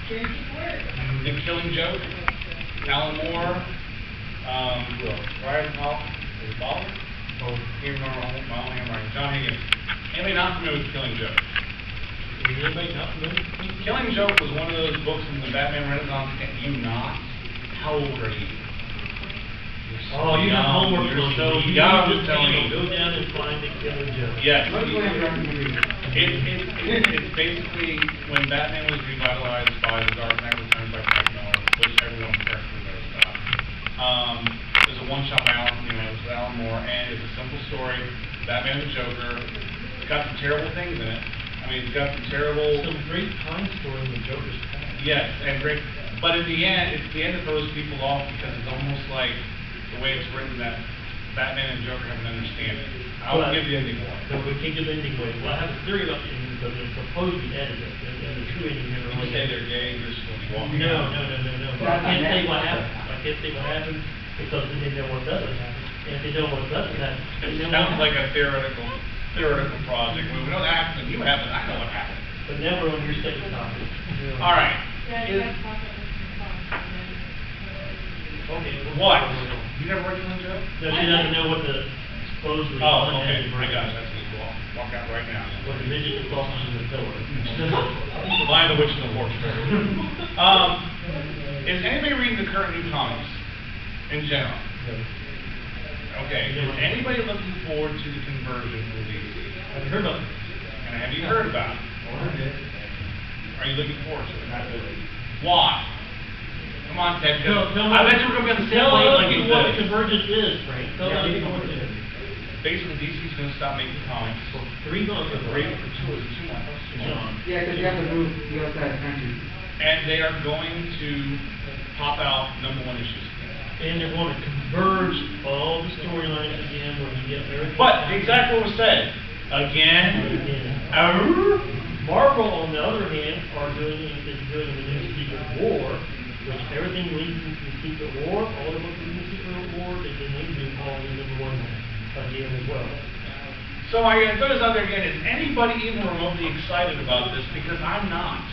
The Killing Joke, Alan Moore, Ryan Hall, his father? Oh, can't remember my own handwriting. John Higgins. Anybody not familiar with Killing Joke? Anybody not familiar? Killing Joke was one of those books in the Batman Renaissance. You not? How old are you? Oh, you have homework. You're so young. Go down and find the Killing Joke. Yes. It's basically when Batman was revitalized by The Dark Knight Returns by Frank Miller, which everyone correctly knows about. There's a one-shot by Alan Moore, and it's a simple story. Batman and the Joker. It's got some terrible things in it. I mean, it's got some terrible... Some great time story in the Joker's past. Yes, and great. But at the end, it throws people off because it's almost like the way it's written that Batman and Joker have an understanding. I won't give the ending away. No, we can't give the ending away. Well, I have a theory about the ending because it's supposed to be edited, and the true ending never You say they're gay, you're just going to be walking out. out. No. I can't say what happened. I can't say what happened because they know what doesn't happen. And if they know what doesn't happen, It sounds like a theoretical project. We know that happened, you happened, I know what happened. But now we're on your second topic. All right. Okay. What? You never read Killing Joke? No, she doesn't know what the supposedly okay. I got it. That's good. Walk out right now. What the midget is sausage in the pillar. Lion, the Witch, and the Horse. Is anybody reading the current new comics in general? Okay. Is anybody looking forward to the conversion release? Have you heard about it? And have you heard about it? Are you looking forward to it? Not really. Why? Come on, Ted. I bet you we're going to be on the same way like you what the convergence is, Frank. Tell us what it is. Basically, DC's going to stop making comics. For 3 months. For 3 or 2 or 2 months. Yeah, because you have to move the outside country. And they are going to pop out #1 issues. And they're going to converge all the storylines again when you get everything. But exactly what was said. Again. Marvel, on the other hand, is doing the new Secret War, which everything leads into the Secret War. All the books in the Secret War, they do all in #1 again as well. So I throw this out there again. Is anybody even remotely excited about this? Because I'm not.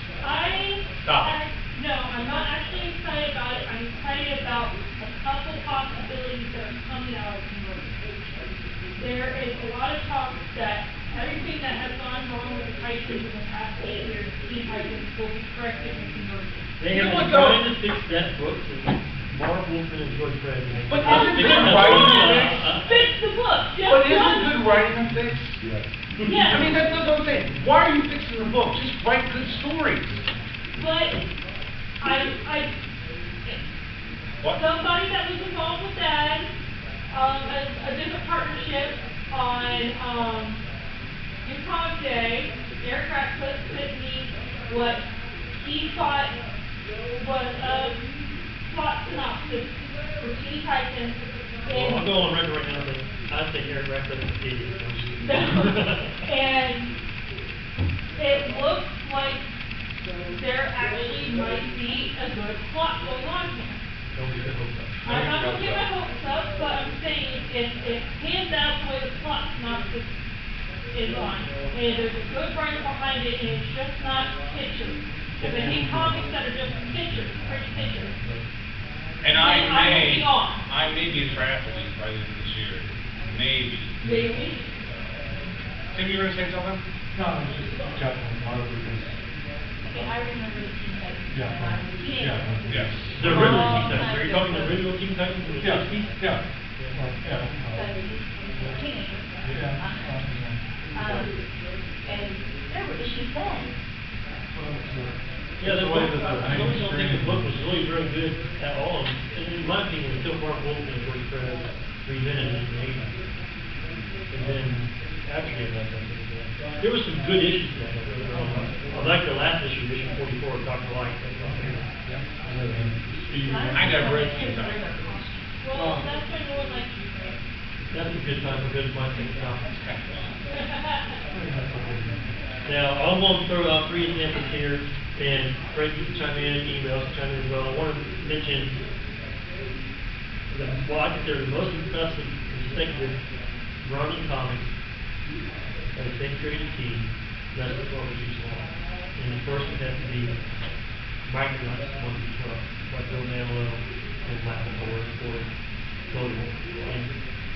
Stop. No, I'm not actually excited about it. I'm excited about a couple possibilities that are coming out of conversion. There is a lot of talk that everything that has gone wrong with the Titans in the past 8 years, Teen Titans, will be corrected in conversion. They have been trying to fix that book, and Marvel's going to enjoy crediting. But isn't good writing a fix? Fix the book. But isn't good writing a fix? Yeah. I mean, that's what I'm saying. Why are you fixing the book? Just write good stories. But What? somebody that was involved with that, a different partnership on New Comic Day, Eric Ratcliffe sent me what he thought was a plot synopsis for Teen Titans. Well, I'll go on record right now that I think Eric Ratcliffe is an idiot. And it looks like there actually might be a good plot going on here. I'm not going to get my hopes up, but I'm saying it pans out the way the plot synopsis is on. And there's a good writer behind it, and it's just not pictures. Because I hate comics that are just pictures, pretty pictures. And I may be a triathlete by the end of this year. Maybe. Maybe. Tim, you were going to say something? No, I was just chuckling a lot of because. Okay, I remember the Teen Titans. Yeah. When I was a teenager. Yes. The original Teen Titans. Are you talking the original Teen Titans in the 60s? Yeah. Teenager. Yeah. And there were issues then. Yeah, the book, I don't think the book was really very good at all. And in my opinion, until Mark Wolfman was presented in the 80s. And then after that, there were some good issues in that. I like the last issue 44 of Dr. Light. I never read Teen Titans. Well, that's when more like you read. That's a good time for good marketing topics. Now, I'm going to throw out 3 examples here, and Frank, you can chime in, emails, chime in as well. I want to mention what I consider the most impressive consecutive running comics of the same creative team, that's the 12 issues long. And the first would have to be Micronauts, one through 12, by Bill Manilow and Matt Moore for Golden. And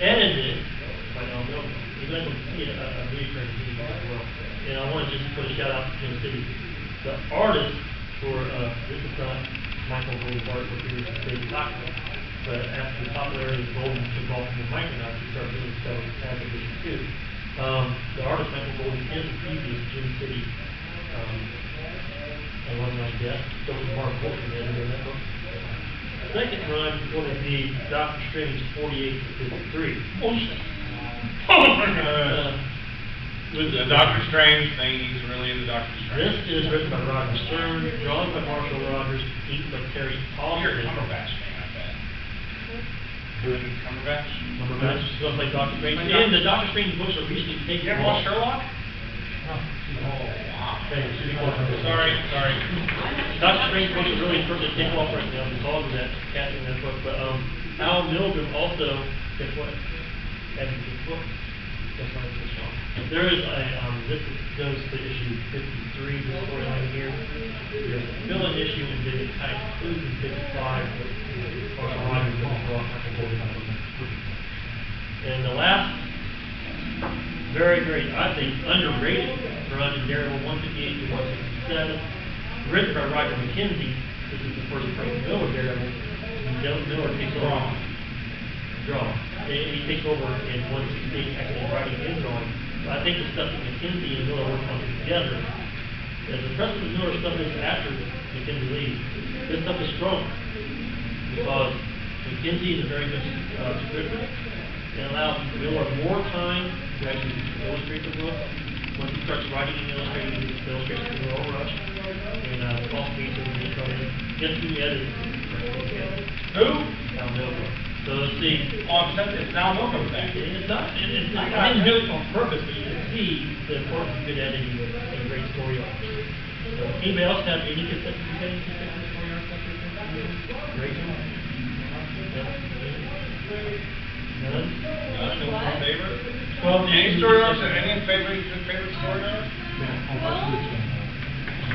edited by Al Milton. You're going to see a movie for him as well. And I want to just put a shout out to Jim City. The artist for, this is not Michael Golden's art, what he was David Cochran. But after the popularity of Golden took off from the Micronauts, he started doing stuff as a vision too. The artist Michael Golden is the previous Jim City alumni guest. So was Mark Bolton, the editor of that book. Second run is going to be Doctor Strange 48 to 53. Bullshit. With the Doctor Strange thing, he's really into Doctor This Strange. is written by Roger Stern, drawn by Marshall Rogers, inked by Terry You're a Austin. Cumberbatch fan, I bet. Doing Cumberbatch? Cumberbatch is going to play Doctor Strange. And the Doctor Strange books are recently taken You ever watch Sherlock? No. Oh, wow. Sorry. Doctor Strange books are really starting to take off right now because of that, casting that book. But Al Milgrom also, guess what? Had his book. That's not his song. There is a, this goes to issue 53, this storyline here. There's a fill-in issue, and then it kind of includes in 55, but Marshall Rogers doesn't draw Michael Golden. And the last, very, very, I think, underrated run in Daredevil 158 to 167, written by Roger McKenzie. This is the first Frank Miller Daredevil. And Dylan Miller takes over. He takes over in 168, actually writing and drawing. But I think the stuff that McKenzie and Miller worked on together, as the rest of the Miller stuff is after McKenzie leaves, this stuff is strong. Because McKenzie is a very good scripter. It allows Miller more time to actually illustrate the book. Once he starts writing and illustrating, the illustrations are all rushed. And Paul Speed will be coming. Just who edited it. Who? Al Milgrom. So let's see. Oh, it's now Milgrom thing. It's not, I didn't do it on purpose, but you can see the importance of good editing and great story arcs. So anybody else have any conceptions of editing story arcs like this? Great job. None? None favorite? 12 Any story arcs? Any favorite story arc?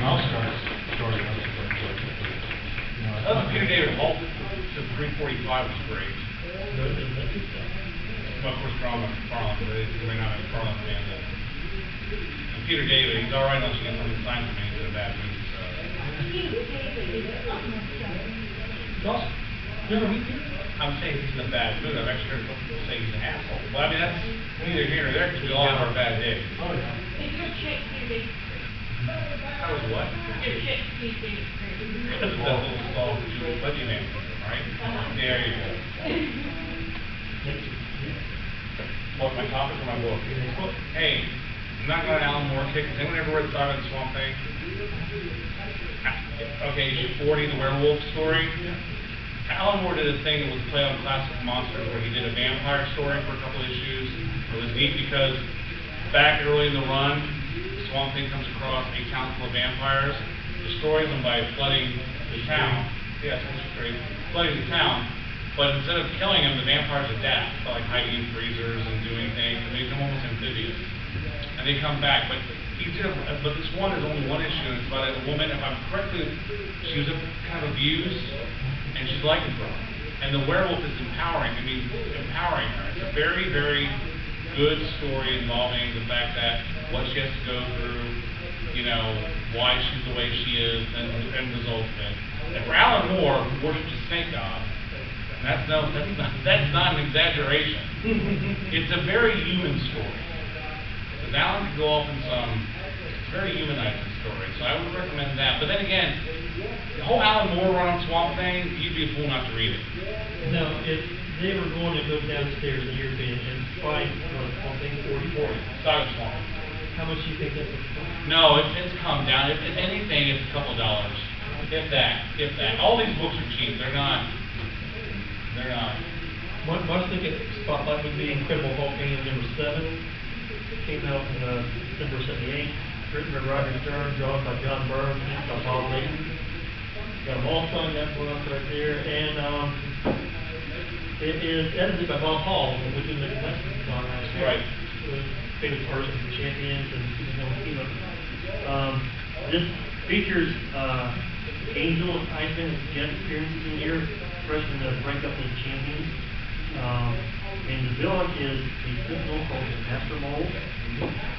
I'll start story. Peter David Holt to 345 was great. No, it's Well, of course, Farland, but you may not have a Farland fan. And Peter David, he's all right unless you get something signed for me. He's in a bad mood. So. awesome. Never meet you? I'm saying he's in a bad mood. I've actually heard people say he's an asshole. Well, I mean, that's neither here nor there because we all have our bad days. Oh, yeah. If your chick needs a That was what? your chick needs a That's that little stall for Julie Budgie name, right? There you go. What, my topic or my book? Hey, I'm not going to Alan Moore kick. Has anyone ever read Saga the Swamp Thing? Okay, issue 40, the werewolf story. Alan Moore did a thing that was play on classic monsters where he did a vampire story for a couple issues. It was neat because back early in the run, the Swamp Thing comes across a town full of vampires, destroys them by flooding the town. Yeah, it's great. Flooding the town. But instead of killing them, the vampires adapt by like hiding in freezers and doing things, and they become almost amphibious. And they come back, but this one is only one issue, and it's about a woman, if I'm correctly, she was kind of abused, and she's lycanthrope. And the werewolf is empowering her. It's a very, very good story involving the fact that what she has to go through, you know, why she's the way she is, and the end result of it. And for Alan Moore, who worships a snake god, that's not an exaggeration. It's a very human story. Because Alan can go off in some very humanizing story, so I would recommend that. But then again, the whole Alan Moore run on Swamp Thing, you'd be a fool not to read it. No, if they were going to go downstairs in European and find Swamp Thing 40, Saga Swamp. how much do you think that would cost? No, it's come down. If anything, it's a couple $. If that. All these books are cheap. They're not. My thinking spotlight would be Incredible Hulk Annual number 7. Came out in December '78. Written by Roger Stern, drawn by John Byrne, inked by Bob Layton. Got them all signed that book right there, and it is edited by Bob Hall, which is the Western song last year. Right. Famous artists and champions and This features Angel and Iceman as guest appearances in here, freshman breakup league champions. And the villain is a Sentinel called the Master Mold.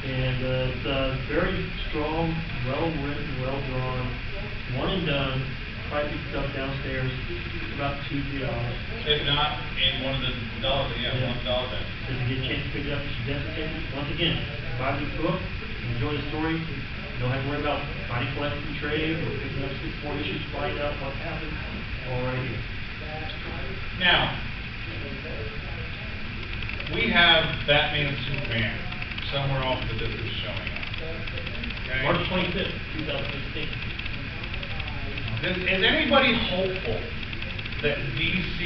And it's very strong, well-written, well-drawn, one and done, pricey stuff downstairs, about 2-3 hours. If not, in one of the $1, yeah, $1 bets. Does he get a chance to pick it up? She's definitely, once again, buy the book, enjoy the story. You don't have to worry about finding collecting trade or picking up 6 more issues, find out what happened, all right here. Now, we have Batman and Superman somewhere off in the distance showing up. Okay? March 25th, 2016. Is anybody hopeful that DC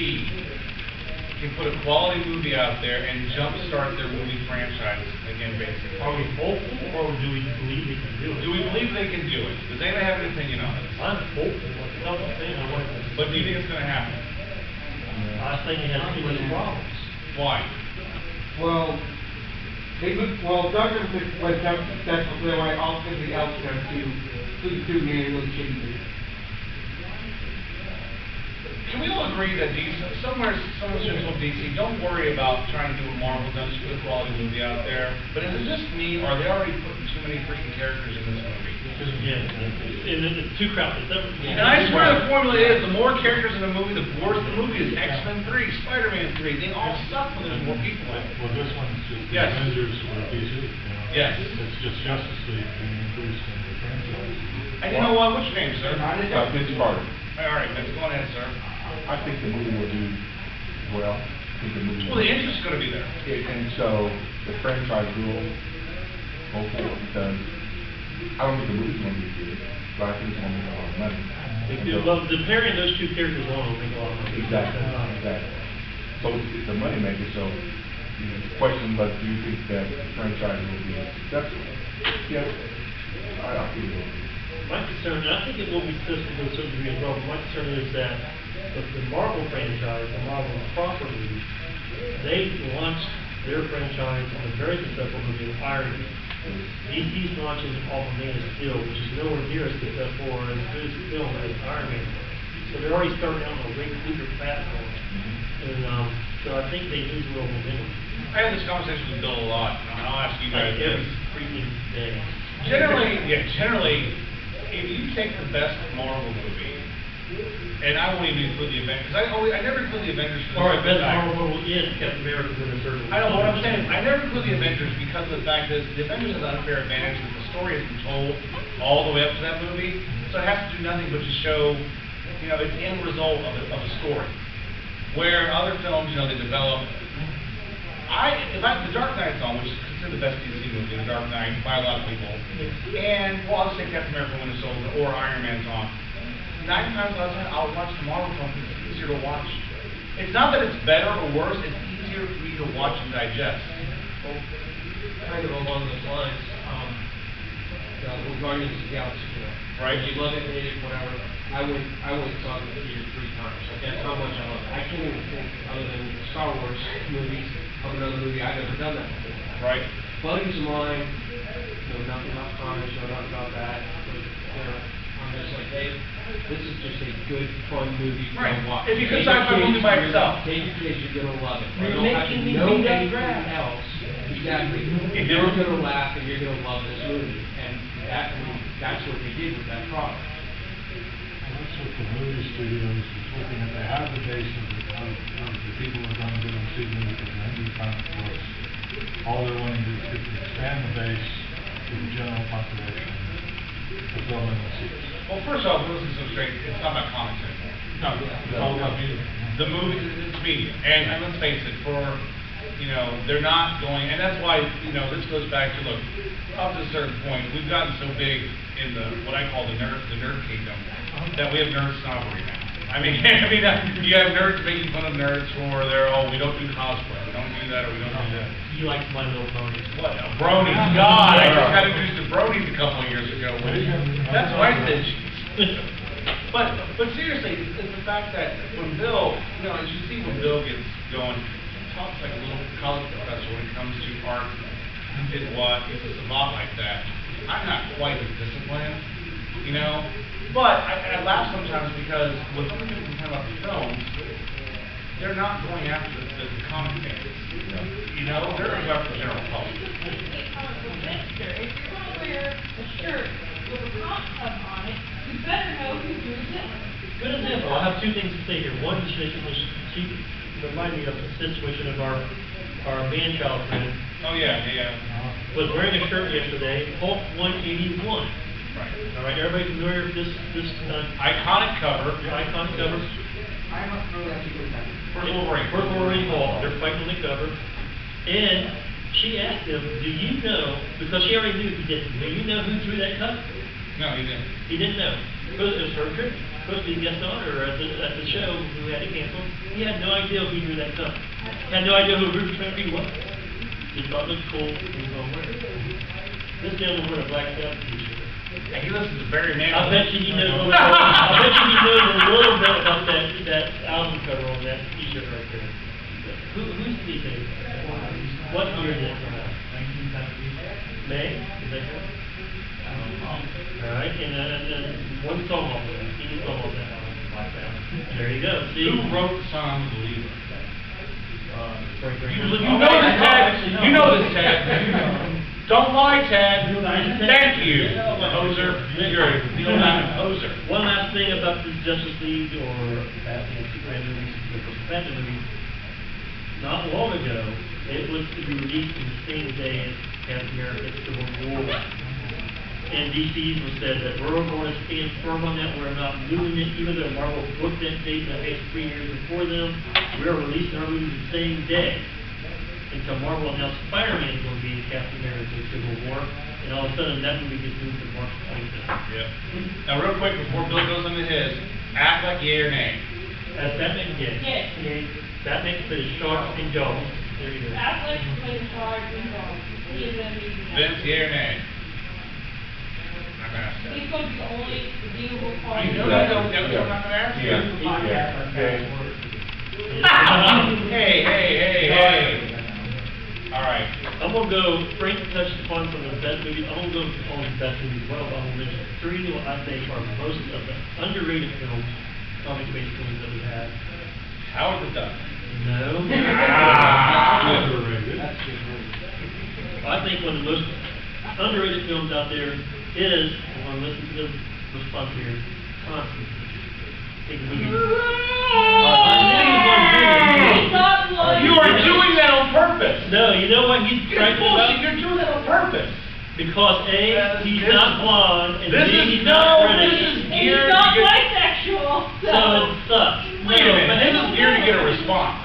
can put a quality movie out there and jumpstart their movie franchise again, basically? Are we hopeful, or do we believe they can do it? Do we believe they can do it? Does anybody have an opinion on this? I'm hopeful. I'm not saying I want it to. But do you think it's going to happen? I think it has too many problems. Why? Well, Doctor was successful, so they all everybody else going to do me a really shitty movie. Can we all agree that someone should tell DC, don't worry about trying to do what Marvel does, put a quality movie out there. But is it just me, or are they already putting too many freaking characters in this movie? Yeah, and it's too crowded. And I swear the formula is, the more characters in a movie, the worse the movie is. X-Men 3, Spider-Man 3, they all suck when there's more people in it. Well, this one's just the Yes. Avengers or DC, you know? Yes. It's just Justice League being increased in the franchise. And you know what, what's your name, sir? Vince Carter. All right, Vince, go ahead, sir. I think the movie will do well. I think the movie. Well, the interest's gonna be there. And so the franchise will go forward because I don't think the movie's gonna be good, but I think it's gonna make a lot of money. Well, the pairing those two characters alone will make a lot of money. Exactly. So it's a moneymaker. So the question, but do you think that the franchise will be successful? Yes, I think it will be. My concern, and I think it will be successful to a certain degree as well, but my concern is that the Marvel franchise, the Marvel properties, they launched their franchise on a very successful movie, Iron Man. DC's launching off of Man of Steel, which is nowhere near as successful or as good a film as Iron Man. So they're already starting out on a way bigger platform. And so I think they lose a little momentum. I have this conversation with Bill a lot, and I'll ask you guys Like every this. freaking day. Generally, if you take the best Marvel movie, and I won't even include the Avengers, because I never include the Avengers for the All right, best fact- Marvel movie is Captain America with a certain. I know what I'm saying. I never include the Avengers because of the fact that the Avengers has an unfair advantage that the story has been told all the way up to that movie, so it has to do nothing but to show, its end result of a story. Where other films, they develop. The Dark Knight's on, which is considered the best DC movie, The Dark Knight, by a lot of people. And, I'll just say Captain America, Winter Soldier, or Iron Man's on. 9 times out of 10, I'll watch the Marvel film because it's easier to watch. It's not that it's better or worse, it's easier for me to watch and digest. Well, kind of along those lines, Guardians of the Galaxy, Right. You love it, hate it, whatever. I went and saw it in the theater 3 times. Like, that's how much I love it. I can't even think, other than Star Wars movies, of another movie I've ever done that before. Right. Buddies of mine know nothing about comics, know nothing about that. But, I'm just like, hey, this is just a good, fun movie to Right. watch. If you could Take your sci-fi movie kids, by you're- itself. Take your kids, you're gonna love it. You're You don't have to making me know beat up anything grass. else. Exactly. You're gonna laugh and you're gonna love this movie. And that's what they did with that product. That's what the movie studios is looking at. They have the base of the people who are going to go and see movies because they're into comic books. All they're wanting to do is expand the base to the general population to fill in the seats. Well, first off, let's get some straight. It's not about comics anymore. No, it's all about music. The movie, it's media. And let's face it, they're not going, and that's why, this goes back to, look, up to a certain point, we've gotten so big in what I call the nerd kingdom, that we have nerd snobbery now. You have nerds making fun of nerds for we don't do cosplay, we don't do that, or we don't do that. You like My Little Pony. What, bronies, God, I just got introduced to bronies a couple of years ago. That's what I said. But seriously, it's the fact that when Bill, as you see when Bill gets going, he talks like a little college professor when it comes to art, who did what, he's a savant like that. I'm not quite as disciplined, you know? But I laugh sometimes because when some people complain about the films, they're not going after the comic fans, you know? They're going after the general public. If you're gonna wear a shirt with a comic cover on it, you better know who drew it. Good example, I have two things to say here. One, she reminded me of the situation of our man-child friend. Oh, yeah. Was wearing a shirt yesterday, Hulk 181. Right. All right, everybody familiar with this Iconic cover. your iconic cover? I'm not really actually good at that. First Wolverine. First Wolverine Hulk, they're fighting on the cover. And she asked him, do you know, because she already knew he didn't, do you know who drew that cover? No, he didn't. He didn't know. Because it was her trip. Supposed to be guest honor at the show who had to cancel. He had no idea who drew that cover. Had no idea who Ruby Trinity was. Just thought it looked cool. He was gonna wear it. This gentleman wore a Black Sabbath t-shirt. And he listens to Barry Manilow. I bet you he knows. I bet you he knows a little bit about that album cover on that t-shirt right there. Who's the thing? What year did it come out? 1970. May? Is that correct? All right, and one song off of that. Any song off that album. There you go. See? Who wrote the song Believer? You know this, Ted. You know this, Ted. Don't lie, Ted. Thank you, hoser. You're the old hoser. One last thing about this Justice League or Batman Superman movies, the Batman movie. Not long ago, it was to be released in the same day as Captain America Civil War. And DC was said that we're going to stand firm on that. We're not moving it, even though Marvel booked that date that makes 3 years before them. We're releasing our movie the same day. Until Marvel announced Spider-Man is going to be in Captain America Civil War. And all of a sudden, that movie gets moved to March 25th. Yeah. Now, real quick, before Bill goes into his, act like yay or nay. As Batman, yes. Yes. Batman played a shark and jaws. There you go. Affleck played hard and wrong. He is gonna be. Vince, yay or nay? I'm gonna ask that. He's gonna be the only redeemable part. You know that, I'm not gonna ask you. Hey. All right. I'm gonna go. Frank touched upon some of the best movies. I'm gonna go on the best movies as well. But I'm gonna mention three that I think are most of the underrated films, comic-based films that we have. Howard the Duck. No. Underrated. I think one of the most underrated films out there is, I'm gonna listen to the response here, Constantine. Think movie. Stop lying. You are doing that on purpose. No, you know what he's You're trying to bullshit. You're doing that on purpose. Because A, he's not blonde, and B, he's This not is British. geared He's not to get. bisexual, So it sucks. Wait a minute. This No, is geared to get a response.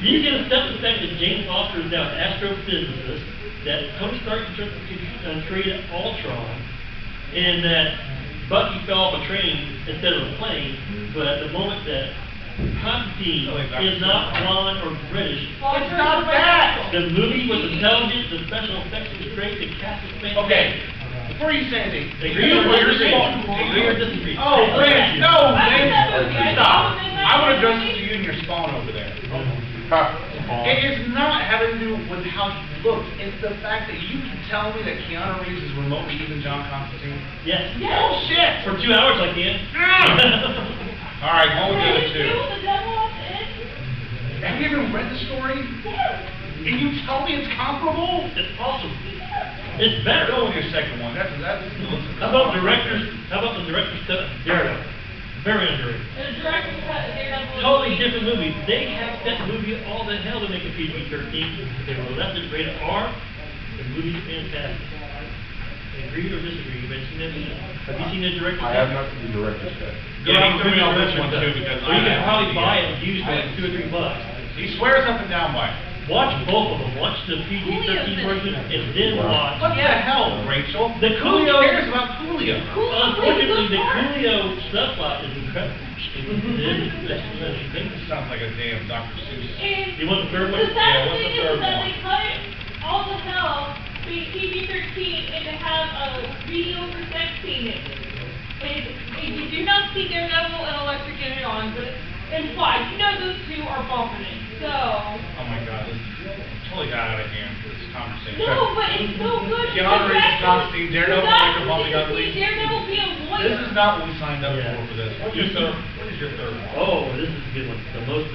You can accept the fact that James Foster is now an astrophysicist, that Tony Stark created Ultron, and that Bucky fell off a train instead of a plane, but at the moment that Constantine is not blonde or British, It's not that. the movie was intelligent, the special effects was great, the cast was fantastic. Okay. Before you say anything, Agree or disagree? Agree or disagree? Oh, Lance, no, I Lance, said that movie. stop. I said that I want to address movie. this to you and your spawn over there. It is not having to do with how he looks. It's the fact that you can tell me that Keanu Reeves is remotely even John Constantine. Yes. Bullshit! For 2 hours I can. All right, what would Hey, you you do? the devil off the end? Have you even read the story? Yes. And you tell me it's comparable? It's awesome. It's better. Go with your second one. That's. How about the director's cut? Daredevil. Very underrated. The director cut Daredevil. Totally different movie. They have that movie all the hell to make a PG-13. They were left it rated R. The movie's fantastic. Agree or disagree? You mentioned that. Have you seen the director's cut? I have not seen the director's cut. Yeah, he threw me on this one too because Or you can probably buy it used for like $2 or $3. He swears up and down by it. Watch both of them. Watch the PG-13 version and then watch. What the hell, Rachel? The Who Coolio- cares about Coolio? Unfortunately, the Coolio subplot is incredible. This sounds like a damn Dr. Seuss. And You want the third one? the sad Yeah, what's the thing third is that one? they cut it all the hell between PG-13 and to have a mediocre sex scene in it. And you do not see Daredevil and Electric in it on, but implied. You know those two are bumping it, so. Oh my God, this totally got out of hand, this conversation. No, but it's so good. Keanu Reeves, Constantine, Daredevil, like a bumping ugly. Daredevil be a lawyer. This is not what we signed up Yeah. for this. What is your third one? Oh, this is a good one. The most,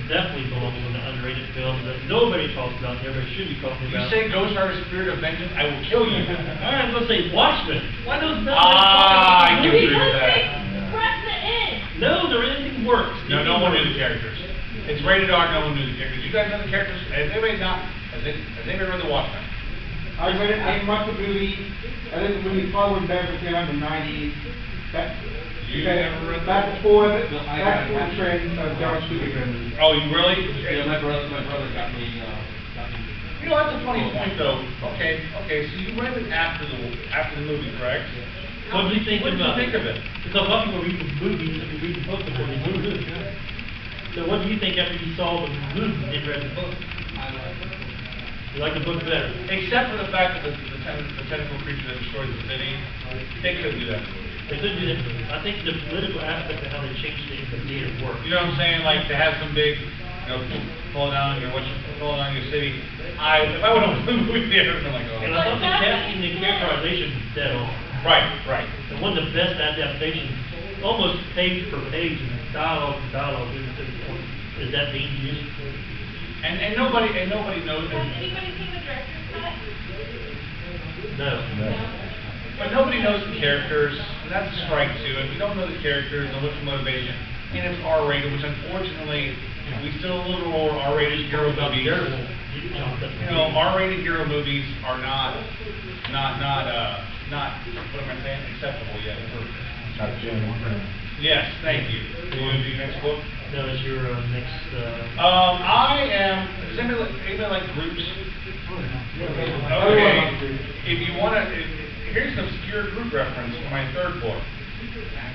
definitely belongs on the underrated films that nobody talks about, and everybody should be talking You about. say Ghost Rider Spirit of Vengeance, I will kill you. I was gonna say Watchmen. Why does that? I can agree with Because that. they press the end. No, there anything works. No one knew the characters. It's rated R, no one knew the characters. You guys know the characters? Has anybody read The Watchmen? I read it, I watched the movie, I think the movie probably went back in the '90s. You never read that? That's before, No, I that's haven't. the trend of John Stewart movies. Oh, you really? Yeah, my brother got me. You know, that's a funny point, though. Okay, so you read it after the movie, correct? What did you think What did you about think of it? Because a lot of people read the movies and read the book before they move it. So what do you think after you saw the movie and read the book? You like the book better? Except for the fact that the tentacle creature that destroys the city, they couldn't do that in the movie. They couldn't do that. I think the political aspect of how they changed things made it work. You know what I'm saying? Like to have some big, fall down your city. If I would have went to the movie theater, I'm like, oh. And I thought the casting and characterization was dead on. Right. And one of the best adaptations, almost page per page, dialogue to dialogue, is that being used? And nobody knows. Has anybody seen the director's cut? No. But nobody knows the characters, and that's a strike too. If you don't know the characters and what's the motivation, and it's R-rated, which unfortunately, we still live in a world where R-rated hero movies. You know, R-rated hero movies are not what am I saying? Acceptable yet. Not genuine. Yes, thank you. You want to do your next book? No, it's your next, Does anybody like groups? Okay. If you want to, here's an obscure group reference for my third book. I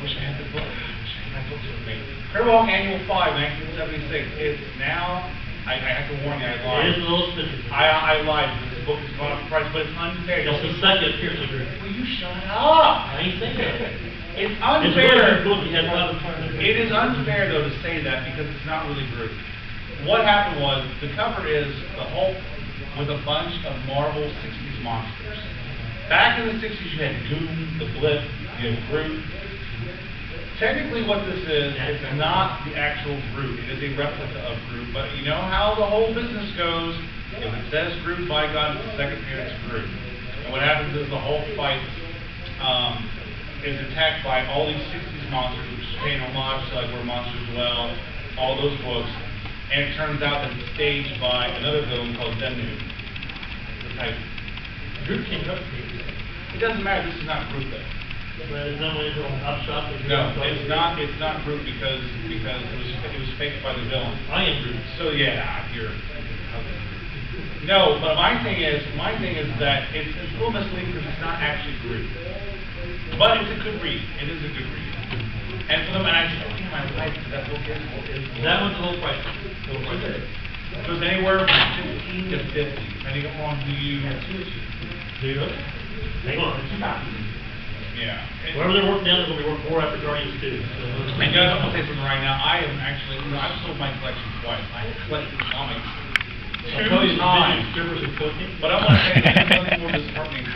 wish I had the book. I wish I had my books with me. Cribwalk Annual 5, 1976. It's now, I have to warn you, I lied. it is a little specific. I lied. This book has gone up in price, but it's unfair. It's the second Pierce group. Will you shut up? I ain't saying that. It's It's a really good unfair. book, you had a lot of fun. It is unfair, though, to say that because it's not really group. What happened was, the cover is the Hulk with a bunch of Marvel 60s monsters. Back in the 60s, you had Doom, the Blip, you had Groot. Technically, what this is, it's not the actual Groot. It is a replica of Groot. But you know how the whole business goes. If it says Groot, by God, it's the second appearance of Groot. And what happens is the Hulk fights, is attacked by all these 60s monsters, which is paying homage to like Where Monsters Dwell, all those books, and it turns out that it's staged by another villain called Zany, the Titan. Group came up to me. It doesn't matter, this is not Groot though. But it's not one of those upshots. No, it's not Groot because it was faked by the villain. I am Groot. So yeah, you're. No, but my thing is that it's a little misleading because it's not actually Groot. But it's a good read. It is a good read. And for them, and I just think my life, that book is That one's a little pricey. It goes anywhere from 15 to 50, depending upon who you. Do you really? Hang on. Yeah. Wherever they're working down, they're gonna be working more after Guardians 2. So. And guys, I'm gonna say something right now. I am actually, I've sold my collection twice. I collected comics I'll tell you, 2 times. strippers and cooking. But I want to say, there's nothing more disheartening